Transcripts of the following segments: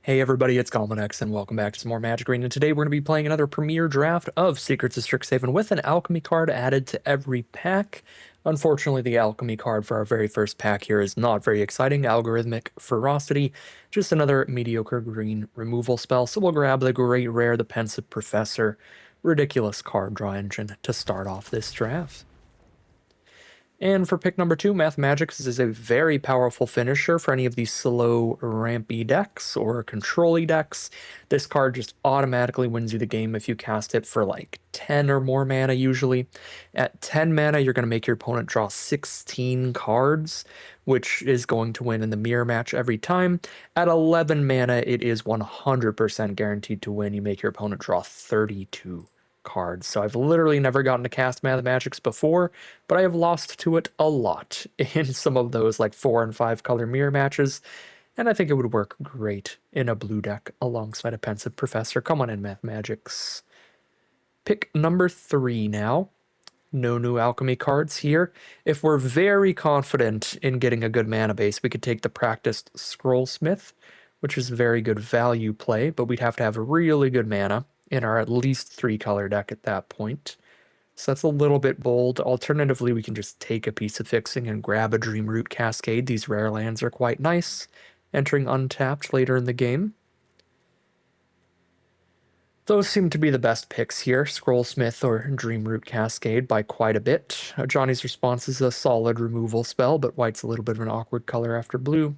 Hey everybody, it's X, and welcome back to some more Magic Arena. And today we're going to be playing another Premier Draft of Secrets of Strixhaven with an Alchemy card added to every pack. Unfortunately, the Alchemy card for our very first pack here is not very exciting. Algorithmic Ferocity, just another mediocre green removal spell. So we'll grab the Great Rare, the Pensive Professor, ridiculous card draw engine to start off this draft. And for pick number 2, Mathemagics is a very powerful finisher for any of these slow, rampy decks or control-y decks. This card just automatically wins you the game if you cast it for like 10 or more mana usually. At 10 mana, you're going to make your opponent draw 16 cards, which is going to win in the mirror match every time. At 11 mana, it is 100% guaranteed to win. You make your opponent draw 32 cards. So I've literally never gotten to cast Mathemagics before, but I have lost to it a lot in some of those like 4 and 5 color mirror matches, and I think it would work great in a blue deck alongside a Pensive Professor. Come on in, Mathemagics. Pick number 3 now. No new Alchemy cards here. If we're very confident in getting a good mana base, we could take the Practiced Scrollsmith, which is a very good value play, but we'd have to have a really good mana in our at least 3 color deck at that point. So that's a little bit bold. Alternatively, we can just take a piece of fixing and grab a Dreamroot Cascade. These rare lands are quite nice, entering untapped later in the game. Those seem to be the best picks here, Scrollsmith or Dreamroot Cascade by quite a bit. Johnny's Response is a solid removal spell, but white's a little bit of an awkward color after blue.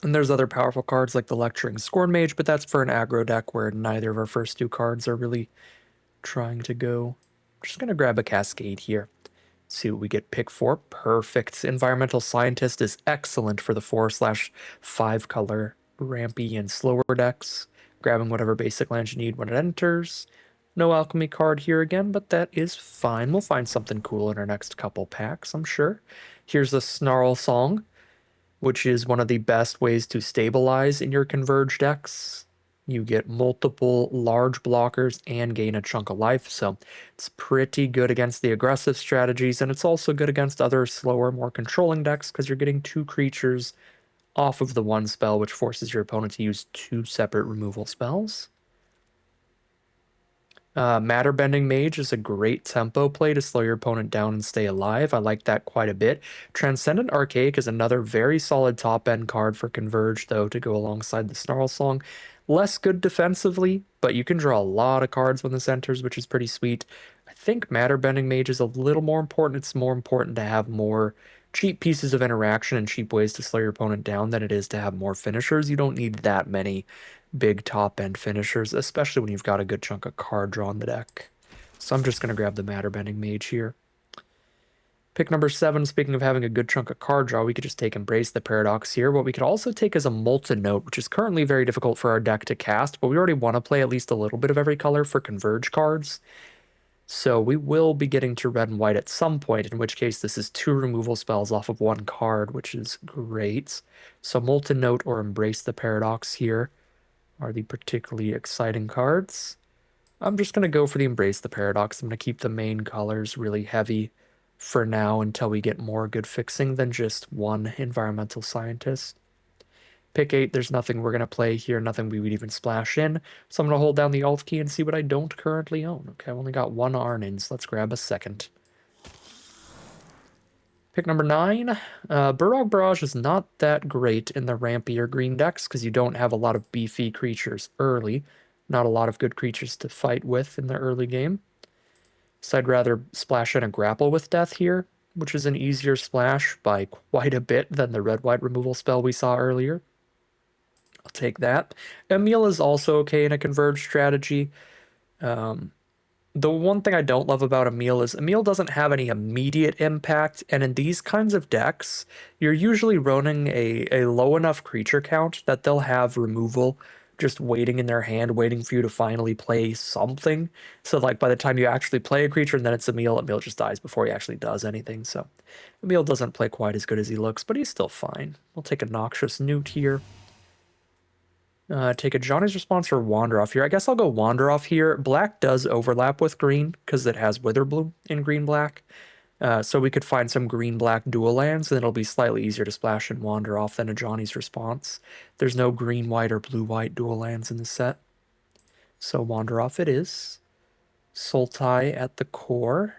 And there's other powerful cards like the Lecturing Scorn Mage, but that's for an aggro deck where neither of our first 2 cards are really trying to go. I'm just going to grab a Cascade here. See what we get. Pick 4. Perfect. Environmental Scientist is excellent for the 4/5 color rampy and slower decks. Grabbing whatever basic land you need when it enters. No Alchemy card here again, but that is fine. We'll find something cool in our next couple packs, I'm sure. Here's a Snarl Song, which is one of the best ways to stabilize in your Converge decks. You get multiple large blockers and gain a chunk of life, so it's pretty good against the aggressive strategies, and it's also good against other slower, more controlling decks because you're getting 2 creatures off of the 1 spell, which forces your opponent to use 2 separate removal spells. Matter Bending Mage is a great tempo play to slow your opponent down and stay alive. I like that quite a bit. Transcendent Archaic is another very solid top-end card for Converge, though, to go alongside the Snarl Song. Less good defensively, but you can draw a lot of cards when this enters, which is pretty sweet. I think Matter Bending Mage is a little more important. It's more important to have more cheap pieces of interaction and cheap ways to slow your opponent down than it is to have more finishers. You don't need that many big top-end finishers, especially when you've got a good chunk of card draw in the deck. So I'm just going to grab the Matter Bending Mage here. Pick number 7, speaking of having a good chunk of card draw, we could just take Embrace the Paradox here. What we could also take is a Molten Note, which is currently very difficult for our deck to cast, but we already want to play at least a little bit of every color for Converge cards. So we will be getting to red and white at some point, in which case this is 2 removal spells off of 1 card, which is great. So Molten Note or Embrace the Paradox here are the particularly exciting cards. I'm just going to go for the Embrace the Paradox. I'm going to keep the main colors really heavy for now until we get more good fixing than just 1 Environmental Scientist. Pick 8, there's nothing we're going to play here, nothing we would even splash in. So I'm going to hold down the Alt key and see what I don't currently own. Okay, I've only got 1 Arnin, so let's grab a second. Pick number 9, Burog Barrage is not that great in the rampier green decks because you don't have a lot of beefy creatures early. Not a lot of good creatures to fight with in the early game. So I'd rather splash in a Grapple with Death here, which is an easier splash by quite a bit than the red-white removal spell we saw earlier. I'll take that. Emil is also okay in a Converge strategy. The one thing I don't love about Emil is Emil doesn't have any immediate impact, and in these kinds of decks, you're usually running a low enough creature count that they'll have removal just waiting in their hand, waiting for you to finally play something. So like by the time you actually play a creature and then it's Emil just dies before he actually does anything. So Emil doesn't play quite as good as he looks, but he's still fine. We'll take a Noxious Newt here. Take a Johnny's Response or Wander Off here. I guess I'll go Wander Off here. Black does overlap with green because it has Witherbloom in green-black. So we could find some green-black dual lands, and it'll be slightly easier to splash and wander off than a Johnny's Response. There's no green-white or blue-white dual lands in the set. So wander off it is. Sultai at the core.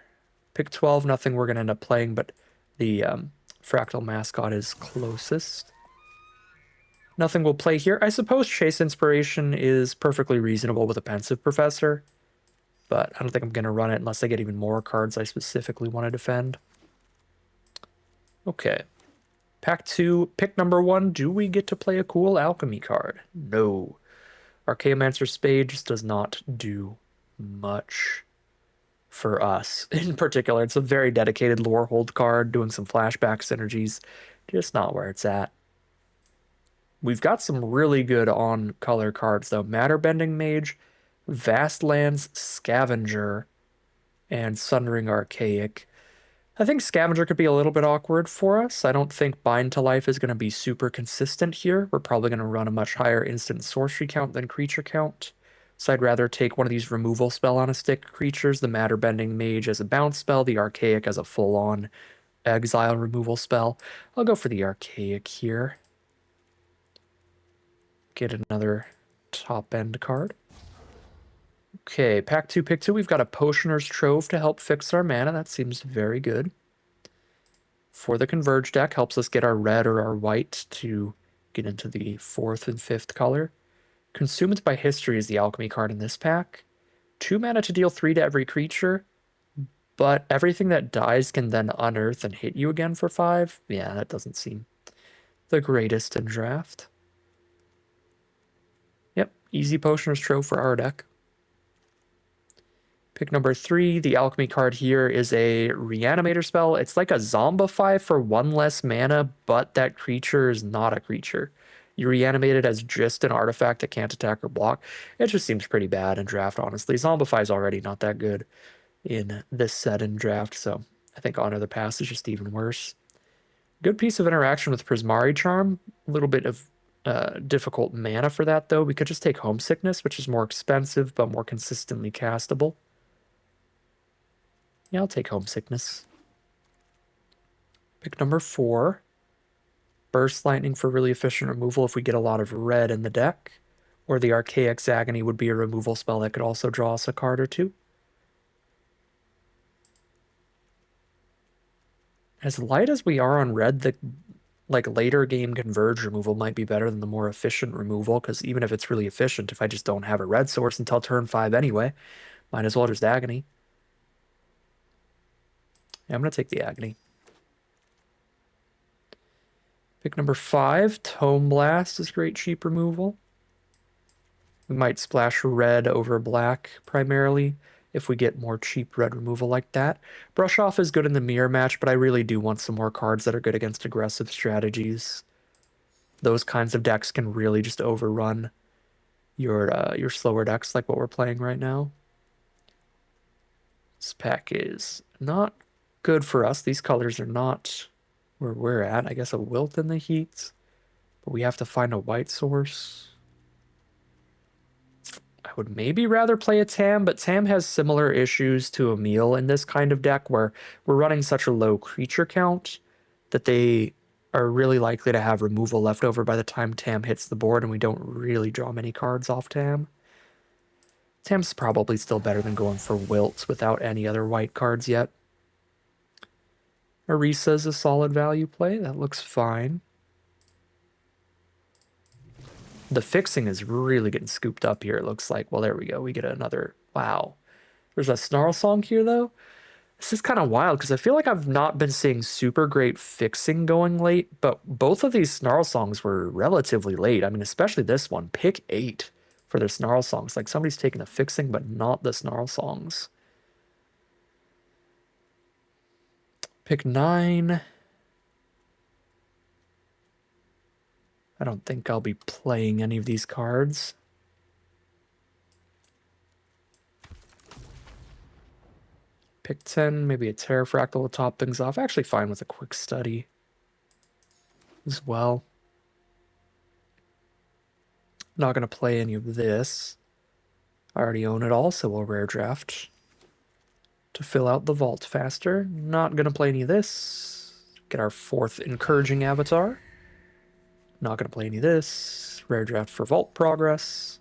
Pick 12, nothing we're going to end up playing, but the Fractal Mascot is closest. Nothing we'll play here. I suppose Chase Inspiration is perfectly reasonable with a Pensive Professor, but I don't think I'm going to run it unless I get even more cards I specifically want to defend. Okay. Pack 2, pick number 1. Do we get to play a cool Alchemy card? No. Archaeomancer's Spade just does not do much for us in particular. It's a very dedicated lore hold card, doing some flashback synergies. Just not where it's at. We've got some really good on color cards though. Matterbending Mage, Vastlands Scavenger, and Sundering Archaic. I think Scavenger could be a little bit awkward for us. I don't think Bind to Life is going to be super consistent here. We're probably going to run a much higher instant sorcery count than creature count. So I'd rather take one of these removal spell on a stick creatures, the Matterbending Mage as a bounce spell, the Archaic as a full-on exile removal spell. I'll go for the Archaic here. Get another top-end card. Okay, pack 2, pick 2. We've got a Potioner's Trove to help fix our mana. That seems very good. For the Converge deck, helps us get our red or our white to get into the 4th and 5th color. Consumed by History is the Alchemy card in this pack. 2 mana to deal 3 to every creature, but everything that dies can then unearth and hit you again for 5. Yeah, that doesn't seem the greatest in draft. Yep, easy Potioner's Trove for our deck. Pick number 3, the Alchemy card here is a Reanimator spell. It's like a Zombify for 1 less mana, but that creature is not a creature. You reanimate it as just an artifact that can't attack or block. It just seems pretty bad in draft, honestly. Zombify is already not that good in this set in draft, so I think Honor the Past is just even worse. Good piece of interaction with Prismari Charm. A little bit of difficult mana for that, though. We could just take Homesickness, which is more expensive, but more consistently castable. Yeah, I'll take Homesickness. Pick number 4. Burst Lightning for really efficient removal if we get a lot of red in the deck. Or the Archaic Agony would be a removal spell that could also draw us a card or two. As light as we are on red, the later game Converge removal might be better than the more efficient removal, because even if it's really efficient, if I just don't have a red source until turn 5 anyway, might as well just Agony. Yeah, I'm going to take the Agony. Pick number 5, Tome Blast is great cheap removal. We might splash red over black primarily if we get more cheap red removal like that. Brush Off is good in the mirror match, but I really do want some more cards that are good against aggressive strategies. Those kinds of decks can really just overrun your slower decks like what we're playing right now. This pack is not good for us. These colors are not where we're at. I guess a Wilt in the Heat, but we have to find a white source. I would maybe rather play a Tam, but Tam has similar issues to Emil in this kind of deck where we're running such a low creature count that they are really likely to have removal left over by the time Tam hits the board, and we don't really draw many cards off Tam. Tam's probably still better than going for Wilt without any other white cards yet. Orisa is a solid value play. That looks fine. The fixing is really getting scooped up here, it looks like. Well, there we go. We get another... Wow. There's a Snarl Song here, though. This is kind of wild, because I feel like I've not been seeing super great fixing going late, but both of these Snarl Songs were relatively late. I mean, especially this one. Pick 8 for their Snarl Songs. Like, somebody's taking the fixing, but not the Snarl Songs. Pick 9. I don't think I'll be playing any of these cards. Pick 10, maybe a Terrafractal to top things off. Actually fine with a quick study as well. Not going to play any of this. I already own it all, so we'll rare draft. 11. to fill out the vault faster. Not gonna play any of this. Get our 4th encouraging avatar. Not gonna play any of this. Rare draft for vault progress.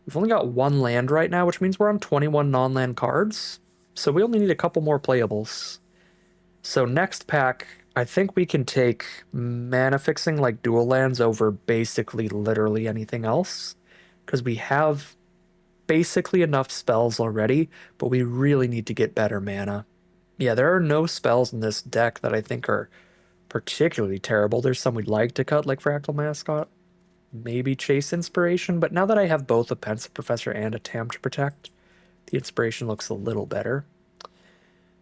We've only got 1 land right now, which means we're on 21 non-land cards. So we only need a couple more playables. So next pack, I think we can take mana fixing like dual lands over basically literally anything else. Because we have basically enough spells already, but we really need to get better mana. Yeah, there are no spells in this deck that I think are particularly terrible. There's some we'd like to cut, like Fractal Mascot. Maybe Chase Inspiration, but now that I have both a Pensive Professor and a Tam to protect, the Inspiration looks a little better.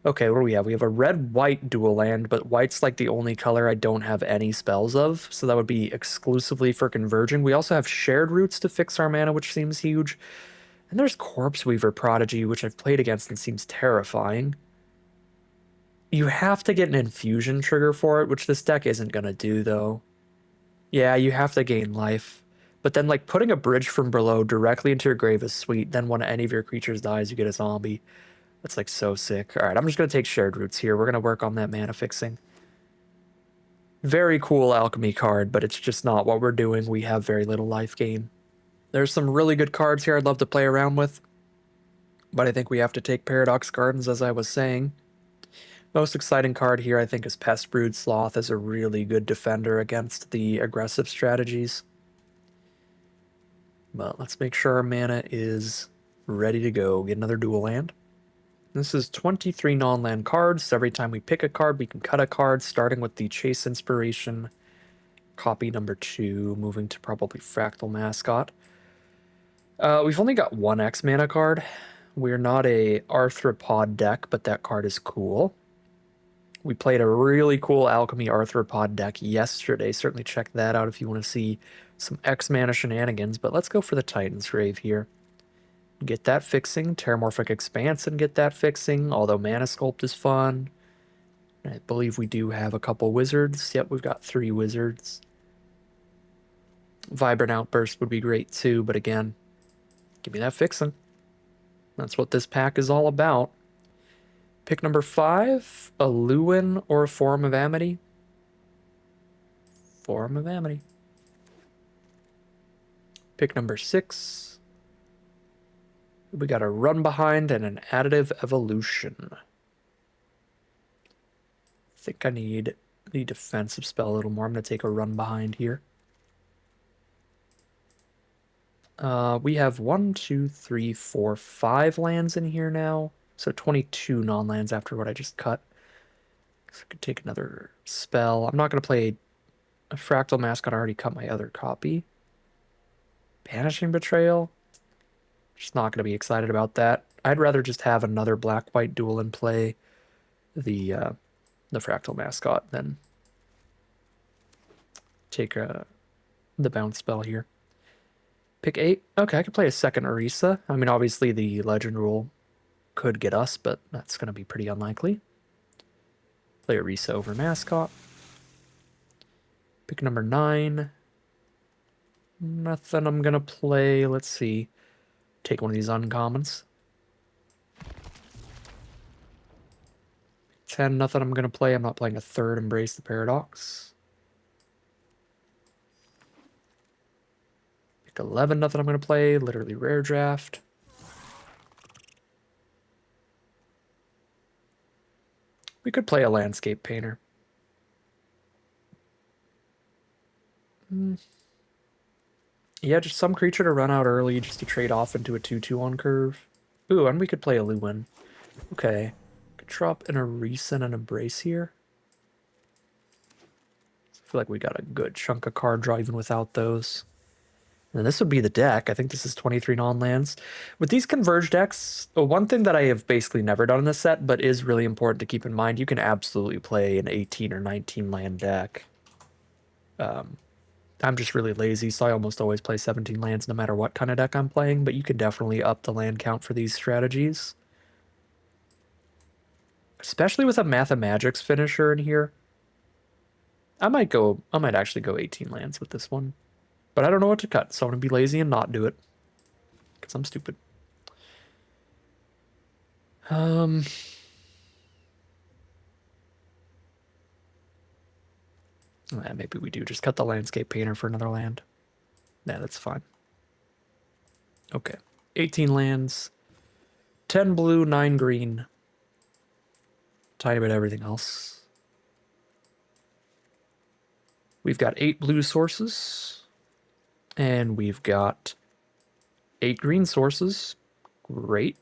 Okay, what do we have? We have a red-white dual land, but white's like the only color I don't have any spells of, so that would be exclusively for converging. We also have Shared Roots to fix our mana, which seems huge. And there's Corpse Weaver Prodigy, which I've played against and seems terrifying. You have to get an infusion trigger for it, which this deck isn't going to do, though. Yeah, you have to gain life. But then, like, putting a bridge from below directly into your grave is sweet. Then when any of your creatures dies, you get a zombie. That's, like, so sick. All right, I'm just going to take Shared Roots here. We're going to work on that mana fixing. Very cool alchemy card, but it's just not what we're doing. We have very little life gain. There's some really good cards here I'd love to play around with. But I think we have to take Paradox Gardens, as I was saying. Most exciting card here, I think, is Pestbrood Sloth as a really good defender against the aggressive strategies. But let's make sure our mana is ready to go. Get another dual land. This is 23 non-land cards. So every time we pick a card, we can cut a card, starting with the Chase Inspiration. Copy number 2, moving to probably Fractal Mascot. We've only got 1 X mana card. We're not a Arthropod deck, but that card is cool. We played a really cool Alchemy Arthropod deck yesterday. Certainly check that out if you want to see some X mana shenanigans. But let's go for the Titan's Grave here. Get that fixing. Terramorphic Expanse and get that fixing. Although Mana Sculpt is fun. I believe we do have a couple wizards. Yep, we've got 3 wizards. Vibrant Outburst would be great too, but again, give me that fixing. That's what this pack is all about. Pick number 5, a Lewin or a Forum of Amity. Forum of Amity. Pick number 6. We got a Run Behind and an Additive Evolution. I think I need the defensive spell a little more. I'm going to take a Run Behind here. We have 1, 2, 3, 4, 5 lands in here now. So 22 non-lands after what I just cut. So I could take another spell. I'm not going to play a Fractal Mascot. I already cut my other copy. Banishing Betrayal. Just not going to be excited about that. I'd rather just have another black-white duel and play the Fractal Mascot than take the bounce spell here. Pick 8. Okay, I could play a second Orisa. I mean, obviously the Legend Rule could get us, but that's going to be pretty unlikely. Play Orisa over Mascot. Pick number 9. Nothing I'm going to play. Let's see. Take one of these uncommons. 10, nothing I'm going to play. I'm not playing a third Embrace the Paradox. Pick 11, nothing I'm going to play. Literally Rare Draft. We could play a Landscape Painter. Yeah, just some creature to run out early just to trade off into a 2/2 on curve. Ooh, and we could play a Lewin. Okay. Could drop an Orisa and an Embrace here. I feel like we got a good chunk of card draw even without those. And this would be the deck. I think this is 23 non-lands. With these Converge decks, one thing that I have basically never done in this set, but is really important to keep in mind, you can absolutely play an 18 or 19 land deck. I'm just really lazy, so I almost always play 17 lands no matter what kind of deck I'm playing, but you can definitely up the land count for these strategies. Especially with a Mathemagix finisher in here. I might actually go 18 lands with this one. But I don't know what to cut, so I'm going to be lazy and not do it. Because I'm stupid. Maybe we do just cut the landscape painter for another land. Yeah, that's fine. Okay. 18 lands. 10 blue, 9 green. Tiny bit of everything else. We've got 8 blue sources. And we've got 8 green sources. Great.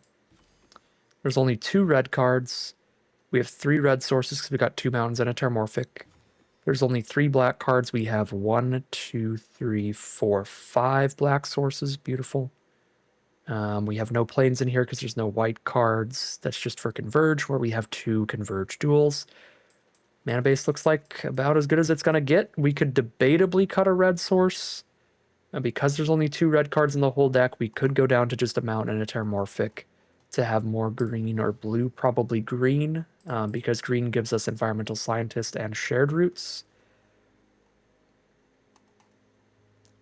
There's only 2 red cards. We have 3 red sources because we got 2 mountains and a terramorphic. There's only 3 black cards. We have 1, 2, 3, 4, 5 black sources. Beautiful. We have no planes in here because there's no white cards. That's just for Converge, where we have 2 Converge duels. Mana base looks like about as good as it's going to get. We could debatably cut a red source. Because there's only 2 red cards in the whole deck, we could go down to just a mountain and a terramorphic to have more green or blue, probably green, because green gives us Environmental Scientist and Shared Roots.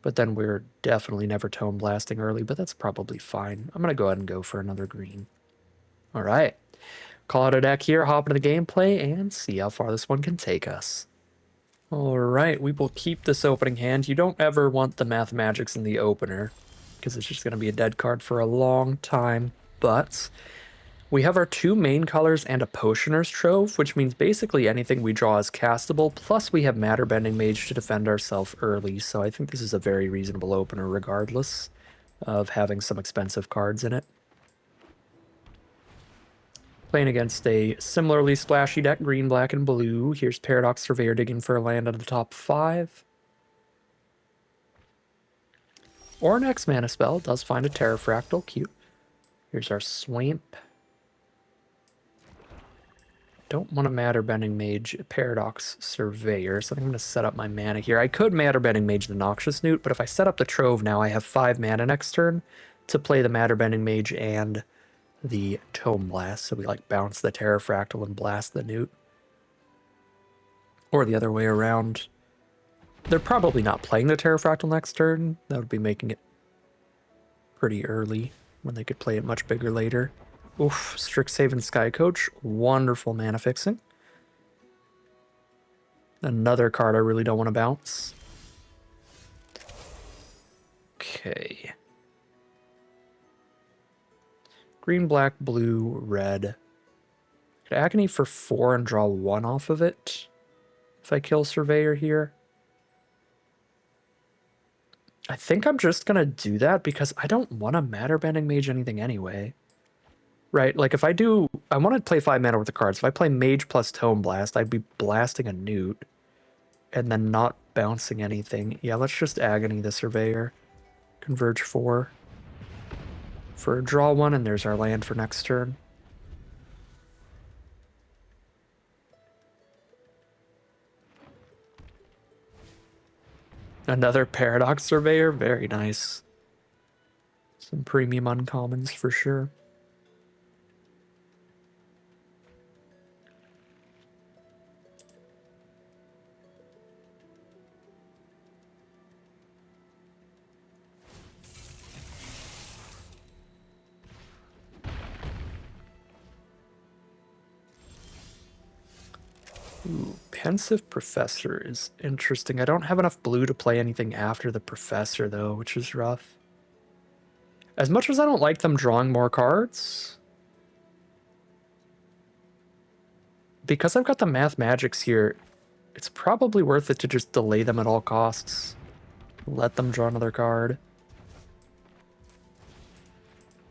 But then we're definitely never Tome Blasting early, but that's probably fine. I'm going to go ahead and go for another green. All right. Call it a deck here, hop into the gameplay, and see how far this one can take us. All right, we will keep this opening hand. You don't ever want the Math Magics in the opener, because it's just going to be a dead card for a long time. But we have our 2 main colors and a Potioner's Trove, which means basically anything we draw is castable, plus we have Matter Bending Mage to defend ourselves early, so I think this is a very reasonable opener regardless of having some expensive cards in it. Playing against a similarly splashy deck, green, black, and blue. Here's Paradox Surveyor digging for a land out of the top 5. Or next mana spell does find a Terrafractal, cute. Here's our Swamp. Don't want a Matter Bending Mage Paradox Surveyor, so I'm going to set up my mana here. I could Matter Bending Mage the Noxious Newt, but if I set up the Trove now, I have 5 mana next turn to play the Matter Bending Mage and the Tome Blast, so we like bounce the Terrafractal and blast the Newt. Or the other way around. They're probably not playing the Terrafractal next turn. That would be making it pretty early when they could play it much bigger later. Oof, Strixhaven Sky Coach, wonderful mana fixing. Another card I really don't want to bounce. Okay. Green, black, blue, red. Could Agony for 4 and draw 1 off of it if I kill Surveyor here. I think I'm just going to do that because I don't want to Matter Bending Mage anything anyway. Right, like if I do, I want to play 5 mana worth of cards. If I play Mage plus Tome Blast, I'd be blasting a Newt and then not bouncing anything. Yeah, let's just Agony the Surveyor. Converge 4 for draw 1, and there's our land for next turn. Another Paradox Surveyor, very nice. Some premium uncommons for sure. Ooh, Pensive Professor is interesting. I don't have enough blue to play anything after the Professor, though, which is rough. As much as I don't like them drawing more cards, because I've got the Math Magics here, it's probably worth it to just delay them at all costs. Let them draw another card.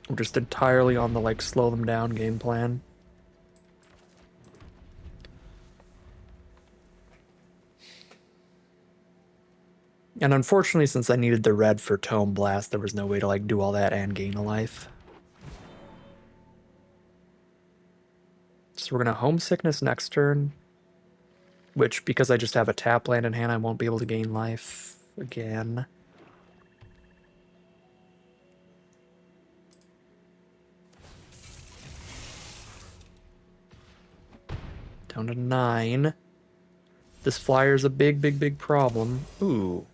I'm just entirely on the, like, slow them down game plan. And unfortunately, since I needed the red for Tome Blast, there was no way to like do all that and gain a life. So we're going to Homesickness next turn, which, because I just have a tap land in hand, I won't be able to gain life again. Down to 9. This flyer's a big, big, big problem. Ooh.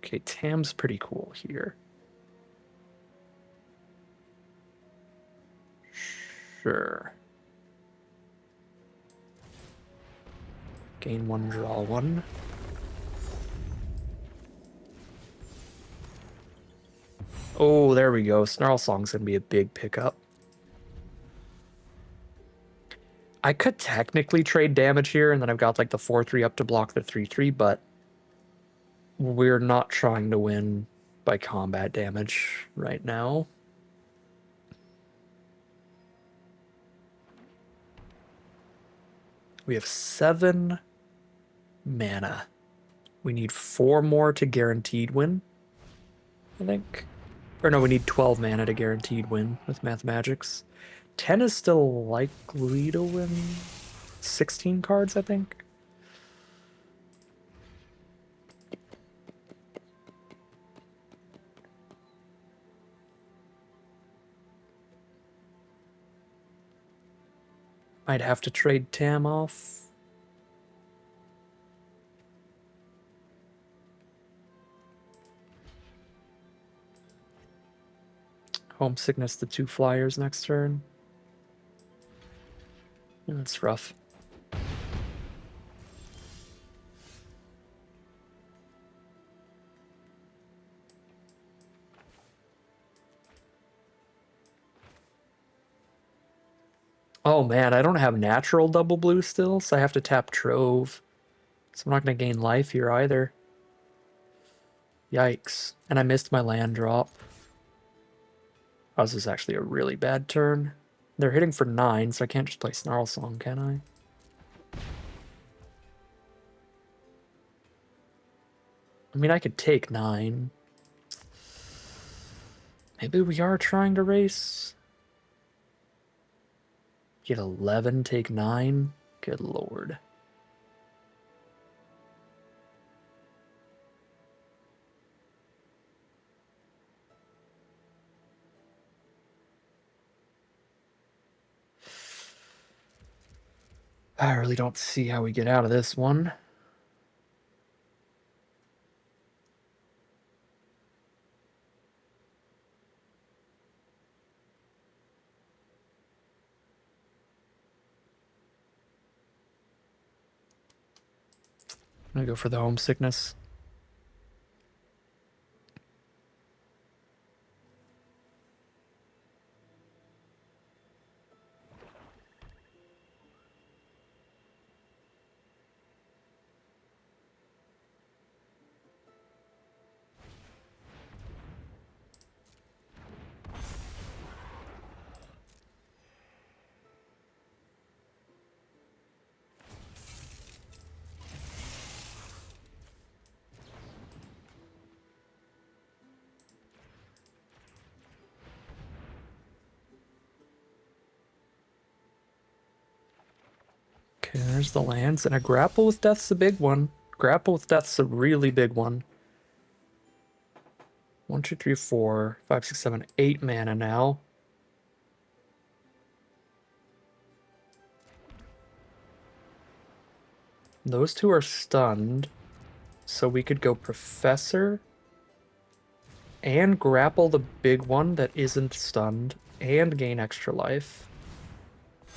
Okay, Tam's pretty cool here. Sure. Gain 1, draw 1. Oh, there we go. Snarl Song's gonna be a big pickup. I could technically trade damage here, and then I've got like the 4/3 up to block the 3/3, but we're not trying to win by combat damage right now. We have 7 mana. We need 4 more to guaranteed win, I think. Or no, we need 12 mana to guaranteed win with Mathemagics. 10 is still likely to win. 16 cards, I think. Might have to trade Tam off. Homesickness to 2 flyers next turn. Yeah, that's rough. Oh man, I don't have natural double blue still, so I have to tap Trove. So I'm not going to gain life here either. Yikes. And I missed my land drop. Oh, this is actually a really bad turn. They're hitting for 9, so I can't just play Snarl Song, can I? I mean, I could take 9. Maybe we are trying to race. Get 11, take 9. Good lord. I really don't see how we get out of this one. I'm gonna go for the homesickness. Okay, there's the lands, and a grapple with death's a big one. Grapple with death's a really big one. 1, 2, 3, 4, 5, 6, 7, 8 mana now. Those 2 are stunned, so we could go Professor and grapple the big one that isn't stunned and gain extra life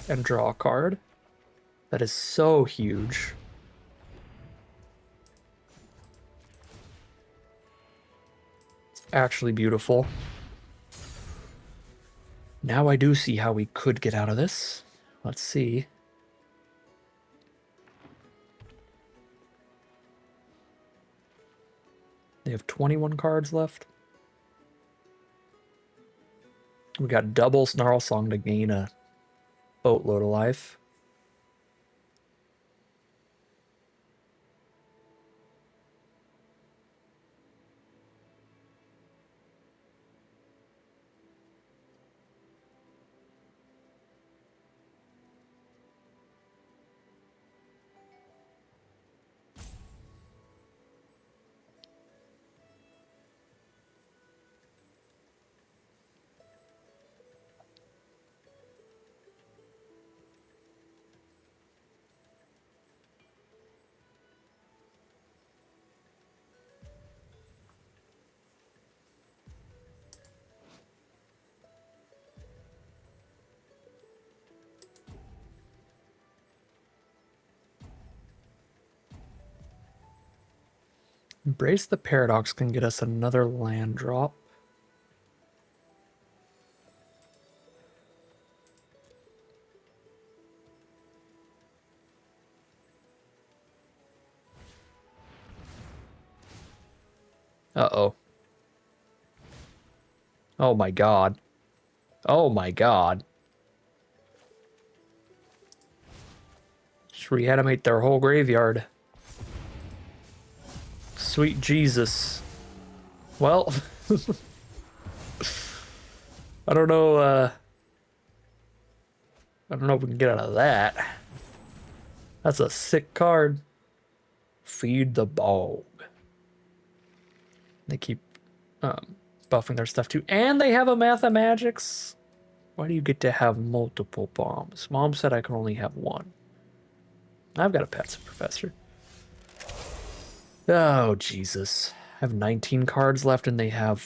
and draw a card. That is so huge. It's actually beautiful. Now I do see how we could get out of this. Let's see. They have 21 cards left. We got double Snarl Song to gain a boatload of life. Embrace the Paradox can get us another land drop. Uh-oh. Oh my god. Oh my god. Just reanimate their whole graveyard. Sweet Jesus. Well, I don't know if we can get out of that. That's a sick card. Feed the bog. They keep buffing their stuff too. And they have a Mathemagics. Why do you get to have multiple bombs? Mom said I can only have one. I've got a Pets Professor. Oh, Jesus. I have 19 cards left and they have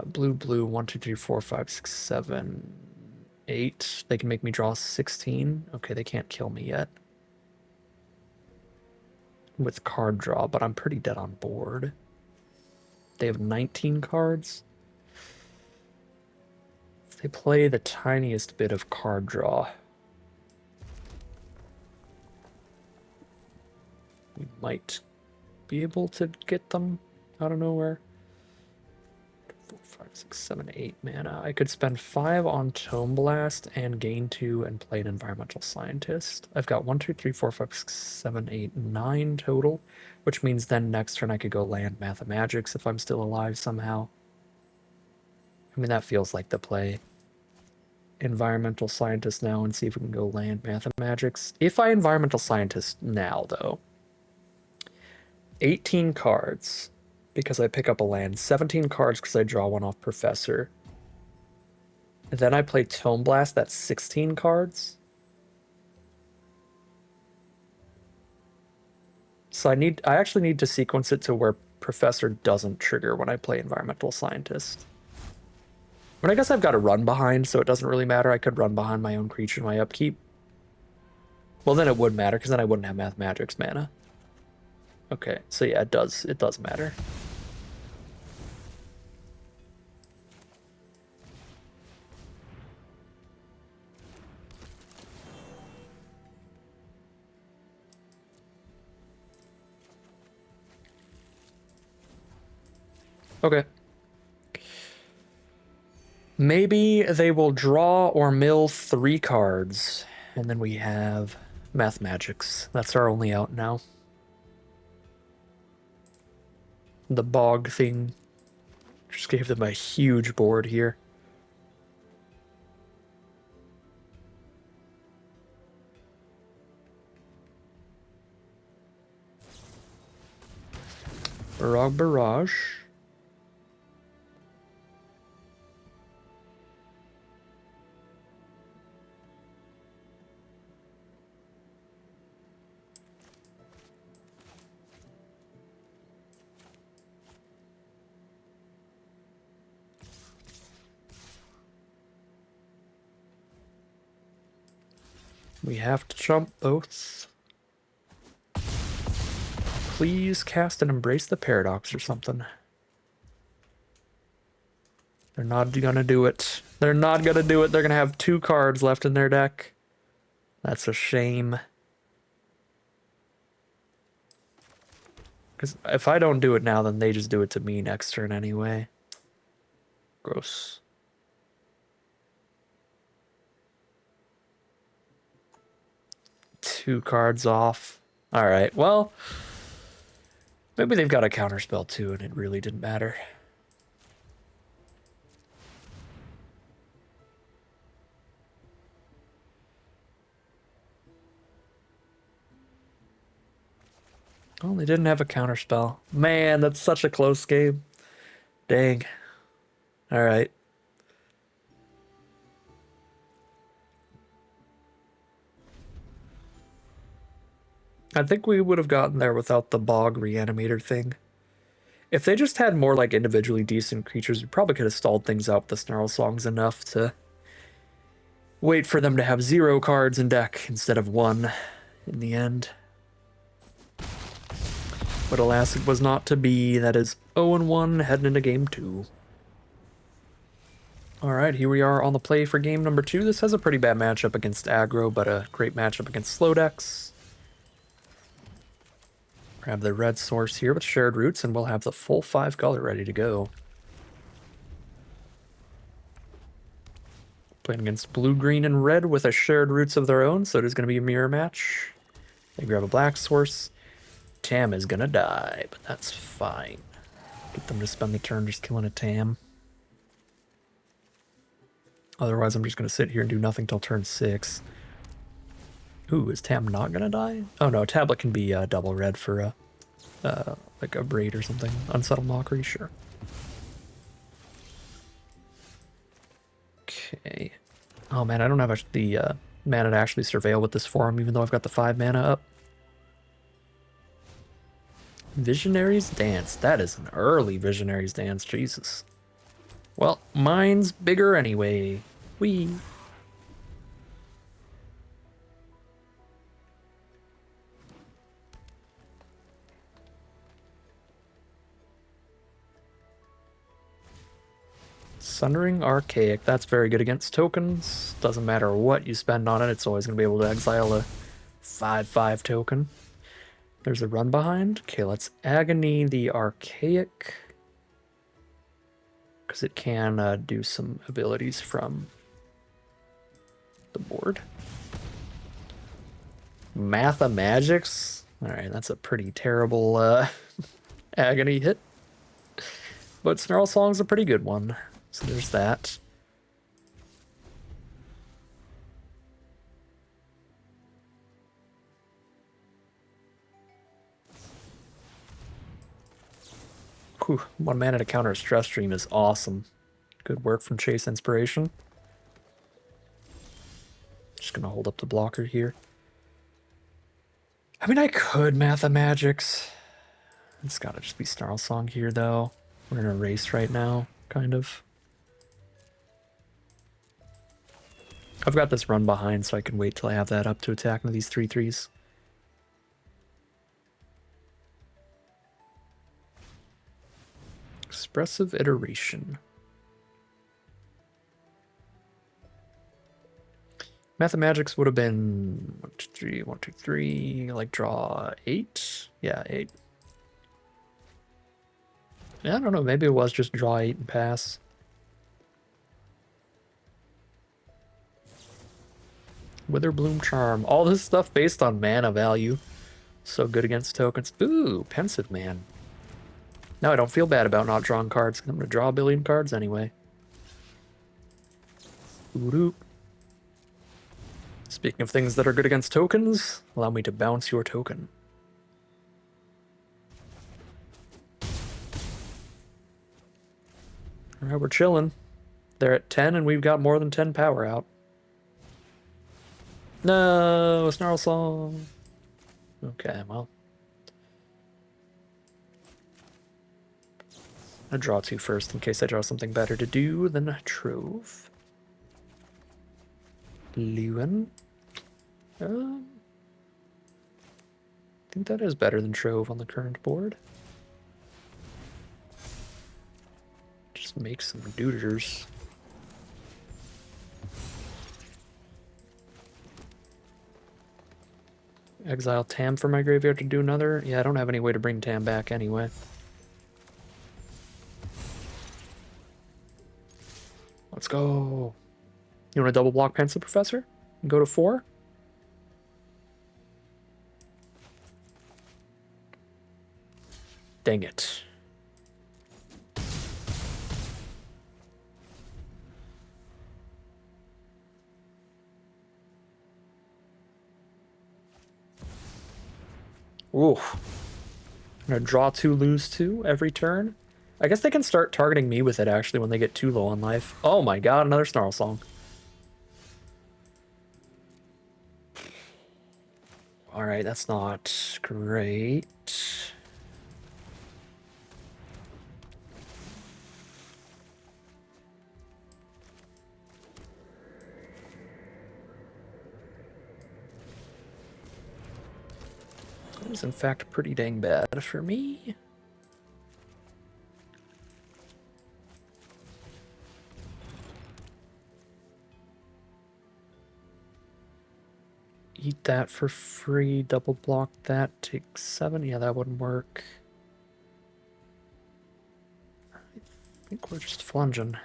blue, 1, 2, 3, 4, 5, 6, 7, 8. They can make me draw 16. Okay, they can't kill me yet. With card draw, but I'm pretty dead on board. They have 19 cards. If they play the tiniest bit of card draw, we might be able to get them out of nowhere. 4, 5, 6, 7, 8 mana. I could spend 5 on Tome Blast and gain 2 and play an Environmental Scientist. I've got 1, 2, 3, 4, 5, 6, 7, 8, 9 total, which means then next turn I could go land Mathemagics if I'm still alive somehow. I mean, that feels like the play. Environmental Scientist now and see if we can go land Mathemagics. If I Environmental Scientist now, though, 18 cards because I pick up a land, 17 cards because I draw one off Professor. And then I play Tome Blast, that's 16 cards. So I actually need to sequence it to where Professor doesn't trigger when I play Environmental Scientist. But I guess I've got a run behind, so it doesn't really matter. I could run behind my own creature in my upkeep. Well, then it would matter, because then I wouldn't have Mathemagics mana. Okay, so yeah, it does matter. Okay. Maybe they will draw or mill 3 cards, and then we have Mathemagics. That's our only out now. The bog thing just gave them a huge board here. Barrage. We have to jump both. Please cast and Embrace the Paradox or something. They're not gonna do it. They're not gonna do it. They're gonna have 2 cards left in their deck. That's a shame. Because if I don't do it now, then they just do it to me next turn anyway. Gross. Two cards off. Alright, well, maybe they've got a counterspell too, and it really didn't matter. Oh, they didn't have a counterspell. Man, that's such a close game. Dang. Alright. I think we would have gotten there without the bog reanimator thing. If they just had more like individually decent creatures, we probably could have stalled things out with the Snarl Songs enough to wait for them to have 0 cards in deck instead of 1 in the end. But alas, it was not to be. That is 0-1 heading into game 2. Alright, here we are on the play for game number 2. This has a pretty bad matchup against aggro, but a great matchup against slow decks. Grab the red source here with shared roots, and we'll have the full 5 color ready to go. Playing against blue, green, and red with a shared roots of their own, so it is going to be a mirror match. They grab a black source. Tam is going to die, but that's fine. Get them to spend the turn just killing a Tam. Otherwise, I'm just going to sit here and do nothing till turn 6. Ooh, is Tam not going to die? Oh no, Tablet can be double red for like a braid or something. Unsettled Mockery, sure. Okay. Oh man, I don't have the mana to actually surveil with this form, even though I've got the 5 mana up. Visionary's Dance. That is an early Visionary's Dance, Jesus. Well, mine's bigger anyway. Whee! Sundering Archaic. That's very good against tokens. Doesn't matter what you spend on it, it's always going to be able to exile a 5/5 token. There's a run behind. Okay, let's Agony the Archaic. Because it can do some abilities from the board. Mathemagics? Alright, that's a pretty terrible Agony hit. But Snarl Song's a pretty good one. So there's that. Whew, 1 mana to counter a Stress Stream is awesome. Good work from Chase Inspiration. Just gonna hold up the blocker here. I mean, I could Mathemagics. It's gotta just be Snarl Song here, though. We're in a race right now, kind of. I've got this run behind, so I can wait till I have that up to attack into these 3/3s. Expressive Iteration. Mathemagics would have been 1, 2, 3, 1, 2, 3, like draw 8? Yeah, 8. Yeah, I don't know, maybe it was just draw 8 and pass. Witherbloom Charm. All this stuff based on mana value. So good against tokens. Ooh, Pensive Man. Now I don't feel bad about not drawing cards, because I'm going to draw a billion cards anyway. Ooh. Speaking of things that are good against tokens, allow me to bounce your token. Alright, we're chilling. They're at 10 and we've got more than 10 power out. No, Snarl Song. Okay, well. I'll draw 2 first in case I draw something better to do than Trove. Lewin. I think that is better than Trove on the current board. Just make some dooders. Exile Tam for my graveyard to do another? Yeah, I don't have any way to bring Tam back anyway. Let's go. You want to double block Pencil Professor? And go to 4? Dang it. Ooh. I'm gonna draw 2, lose 2 every turn. I guess they can start targeting me with it actually when they get too low on life. Oh my god, another Snarl Song. Alright, that's not great. is in fact pretty dang bad for me. Eat that for free, double block that, take 7. Yeah, that wouldn't work. I think we're just flunging.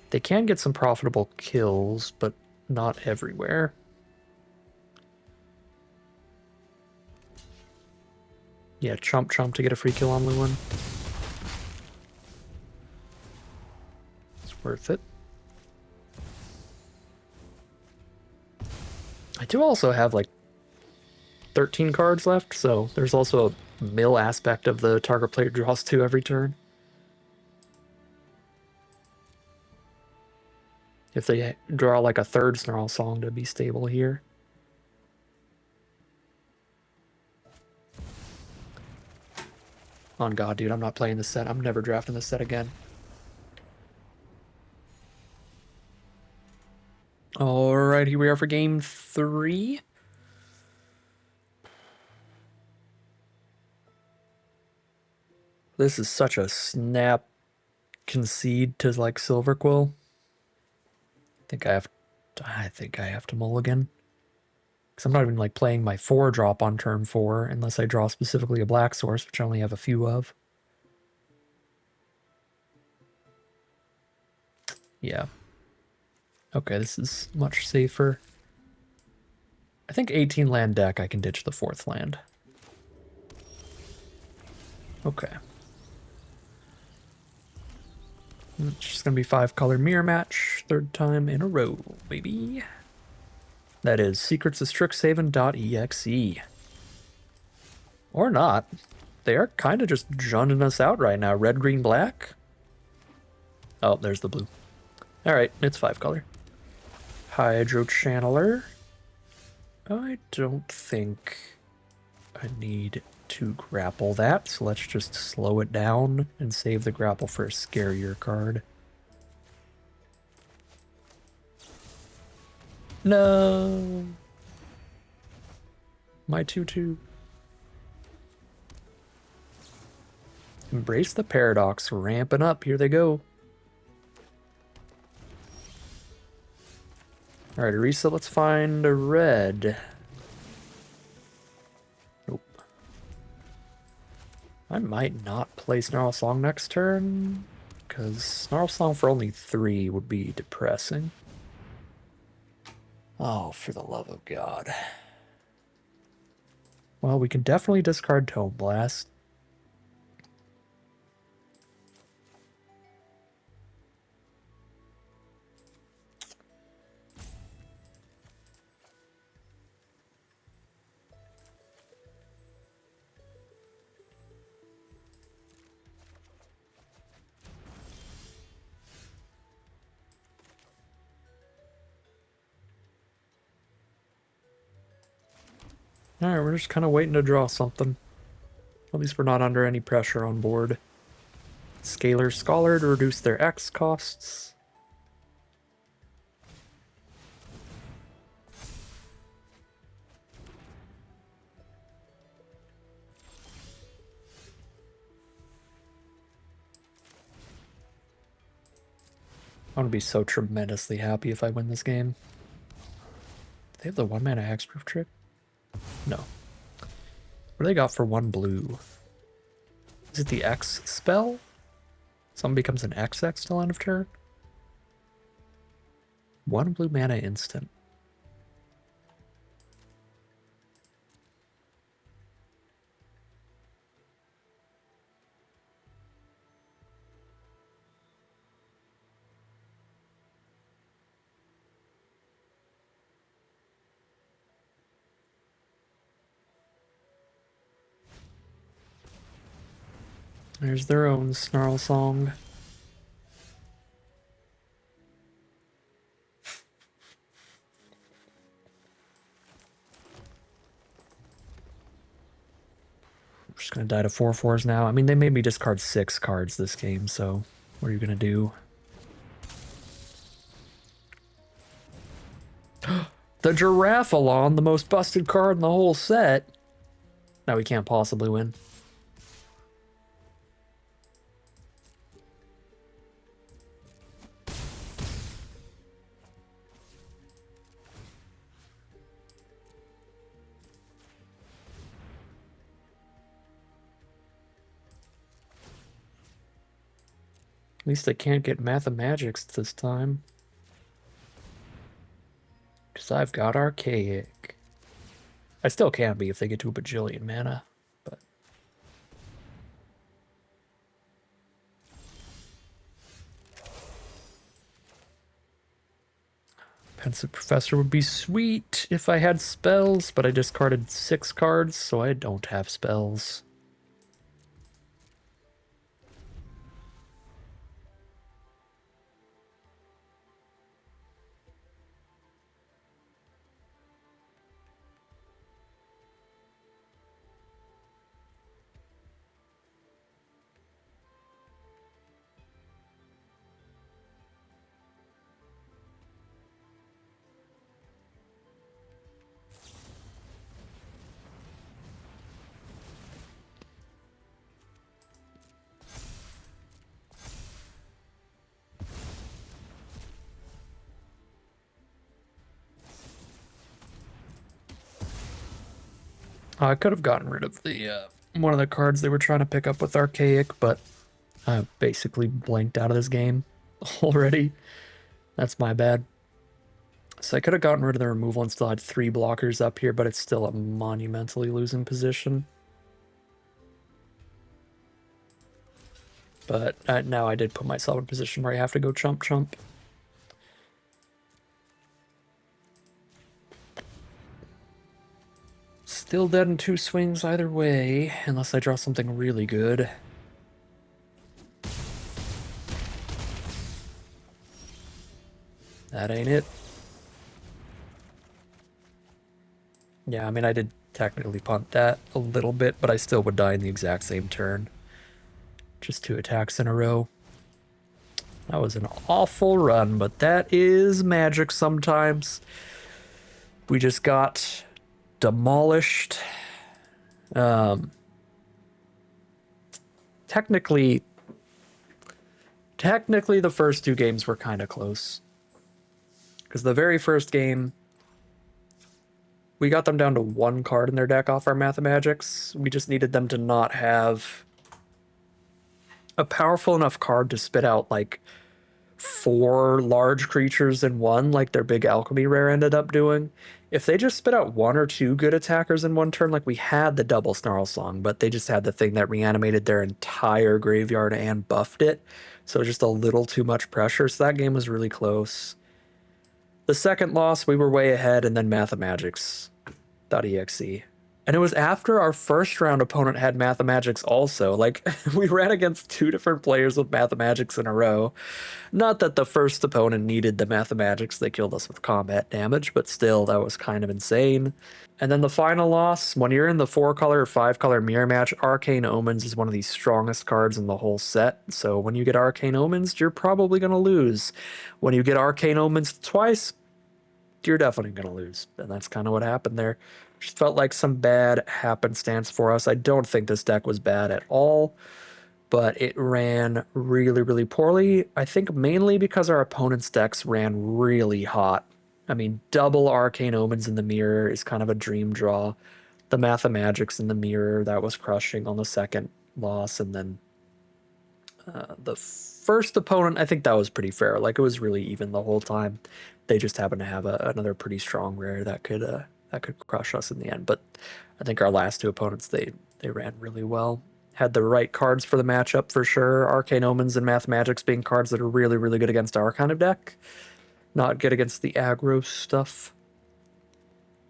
They can get some profitable kills, but not everywhere. Yeah, chomp chomp to get a free kill on Lewin. It's worth it. I do also have like 13 cards left, so there's also a mill aspect of the target player draws 2 every turn. If they draw like a third Snarl Song to be stable here. On God, dude, I'm not playing this set. I'm never drafting this set again. Alright, here we are for game 3. This is such a snap concede to like Silverquill. I think I have to mulligan. Because I'm not even like playing my 4-drop on turn 4 unless I draw specifically a black source, which I only have a few of. Yeah. Okay, this is much safer. I think 18 land deck, I can ditch the 4th land. Okay. It's just gonna be 5-color mirror match, 3rd time in a row, baby. That is Secrets of Strixhaven.exe. Or not. They are kind of just junning us out right now. Red, green, black. Oh, there's the blue. Alright, it's 5-color. Hydro Channeler. I don't think I need to grapple that, so let's just slow it down and save the grapple for a scarier card. No! My 2/2. Embrace the paradox, ramping up, here they go. Alright, Arisa, let's find a red. Nope. I might not play Snarl Song next turn, because Snarl Song for only 3 would be depressing. Oh, for the love of God. Well, we can definitely discard Tome Blast. Alright, we're just kind of waiting to draw something. At least we're not under any pressure on board. Scalar Scholar to reduce their X costs. I'm gonna be so tremendously happy if I win this game. Do they have the 1-mana hexproof trick? No. What do they got for 1 blue? Is it the X spell? Something becomes an XX till end of turn? 1 blue mana instant. There's their own Snarl Song. I'm just gonna die to 4/4s now. I mean, they made me discard 6 cards this game, so what are you gonna do? The Giraffalon, the most busted card in the whole set. Now we can't possibly win. At least I can't get Mathemagics this time. Because I've got Archaic. I still can be if they get to a bajillion mana, but... Pensive Professor would be sweet if I had spells, but I discarded 6 cards, so I don't have spells. I could have gotten rid of the one of the cards they were trying to pick up with Archaic, but I basically blanked out of this game already. That's my bad. So I could have gotten rid of the removal and still had 3 blockers up here, but it's still a monumentally losing position. But now I did put myself in a position where I have to go chump chump. Still dead in 2 swings either way, unless I draw something really good. That ain't it. Yeah, I mean, I did technically punt that a little bit, but I still would die in the exact same turn. Just 2 attacks in a row. That was an awful run, but that is magic sometimes. We just got demolished. Technically the first 2 games were kind of close. Because the very first game, we got them down to 1 card in their deck off our Mathemagics. We just needed them to not have a powerful enough card to spit out like 4 large creatures in one, like their big Alchemy rare ended up doing. If they just spit out 1 or 2 good attackers in one turn, like we had the double Snarl Song, but they just had the thing that reanimated their entire graveyard and buffed it. So just a little too much pressure. So that game was really close. The second loss, we were way ahead, and then Mathemagics.exe. And it was after our first round opponent had Mathemagics also. Like, we ran against 2 different players with Mathemagics in a row. Not that the first opponent needed the Mathemagics, they killed us with combat damage, but still, that was kind of insane. And then the final loss, when you're in the 4-color or 5-color mirror match, Arcane Omens is one of the strongest cards in the whole set. So when you get Arcane Omens, you're probably going to lose. When you get Arcane Omens twice, you're definitely going to lose. And that's kind of what happened there. Just felt like some bad happenstance for us. I don't think this deck was bad at all, but it ran really, really poorly. I think mainly because our opponent's decks ran really hot. I mean, double Arcane Omens in the mirror is kind of a dream draw. The Mathemagics in the mirror, that was crushing on the second loss. And then the first opponent, I think that was pretty fair. Like, it was really even the whole time. They just happened to have another pretty strong rare that could crush us in the end. But I think our last 2 opponents, they ran really well. Had the right cards for the matchup for sure. Arcane Omens and Mathemagics being cards that are really, really good against our kind of deck. Not good against the aggro stuff.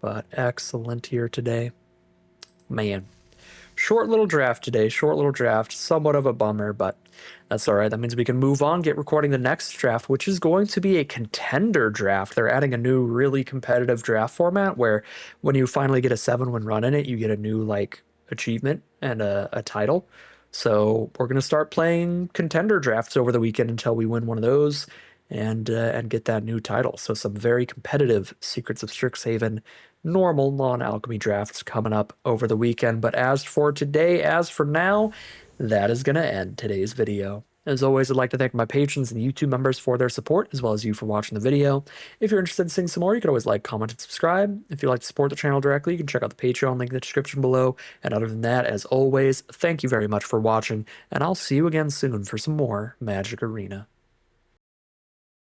But excellent here today. Man. Short little draft today. Short little draft. Somewhat of a bummer, but that's all right. That means we can move on, get recording the next draft, which is going to be a contender draft. They're adding a new, really competitive draft format where when you finally get a 7-win run in it, you get a new, like, achievement and a title. So we're going to start playing contender drafts over the weekend until we win one of those. and get that new title. So some very competitive Secrets of Strixhaven normal non-alchemy drafts coming up over the weekend. But as for today, as for now, that is going to end today's video. As always, I'd like to thank my patrons and YouTube members for their support, as well as you for watching the video. If you're interested in seeing some more, you can always like, comment, and subscribe. If you'd like to support the channel directly, you can check out the Patreon link in the description below. And other than that, as always, thank you very much for watching, and I'll see you again soon for some more Magic Arena.